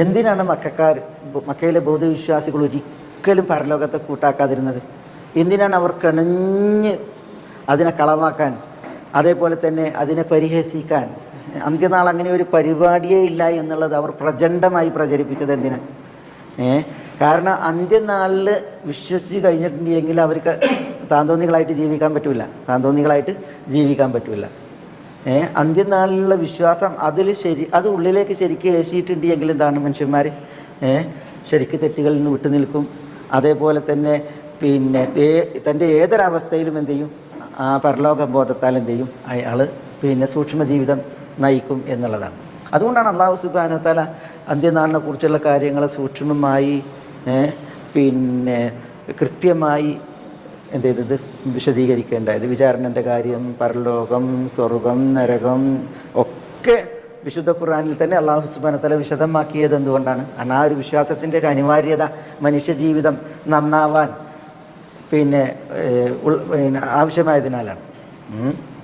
എന്തിനാണ് മക്കയിലെ ബൗദ്ധവിശ്വാസികൾ ഒരിക്കലും പരലോകത്തെ കൂട്ടാക്കാതിരുന്നത്? എന്തിനാണ് അവർ കണിഞ്ഞ് അതിനെ കളവാക്കാൻ, അതേപോലെ തന്നെ അതിനെ പരിഹസിക്കാൻ, അന്ത്യനാൾ അങ്ങനെ ഒരു പരിപാടിയേ ഇല്ല എന്നുള്ളത് അവർ പ്രചണ്ഡമായി പ്രചരിപ്പിച്ചത് എന്തിനാ? കാരണം അന്ത്യനാളിൽ വിശ്വസിച്ച് കഴിഞ്ഞിട്ടുണ്ടെങ്കിൽ അവർക്ക് താന്തോന്നികളായിട്ട് ജീവിക്കാൻ പറ്റില്ല. അന്ത്യനാളിലുള്ള വിശ്വാസം അത് ഉള്ളിലേക്ക് ശരിക്കും ഏശിയിട്ടുണ്ടെങ്കിൽ എന്താണ് മനുഷ്യന്മാർ ശരിക്കും തെറ്റുകളിൽ നിന്ന് വിട്ടു നിൽക്കും. അതേപോലെ തന്നെ പിന്നെ തൻ്റെ ഏതൊരവസ്ഥയിലും എന്ത് ചെയ്യും, ആ പരലോക ബോധത്താൽ എന്ത് ചെയ്യും, അയാൾ പിന്നെ സൂക്ഷ്മ ജീവിതം നയിക്കും എന്നുള്ളതാണ്. അതുകൊണ്ടാണ് അല്ലാഹു സുബ്ഹാനഹു വ തആല അന്ത്യനാളിനെ കുറിച്ചുള്ള കാര്യങ്ങൾ സൂക്ഷ്മമായി പിന്നെ കൃത്യമായി എന്ത് ചെയ്തത് വിശദീകരിക്കേണ്ടത്. വിചാരണൻ്റെ കാര്യം, പരലോകം, സ്വർഗം, നരകം ഒക്കെ വിശുദ്ധ ഖുർആനിൽ തന്നെ അല്ലാഹു സുബ്ഹാനഹു വ തആല വിശദമാക്കിയത് എന്തുകൊണ്ടാണ്? ആ ഒരു വിശ്വാസത്തിൻ്റെ ഒരു അനിവാര്യത മനുഷ്യജീവിതം നന്നാവാൻ പിന്നെ ആവശ്യമായതിനാലാണ്.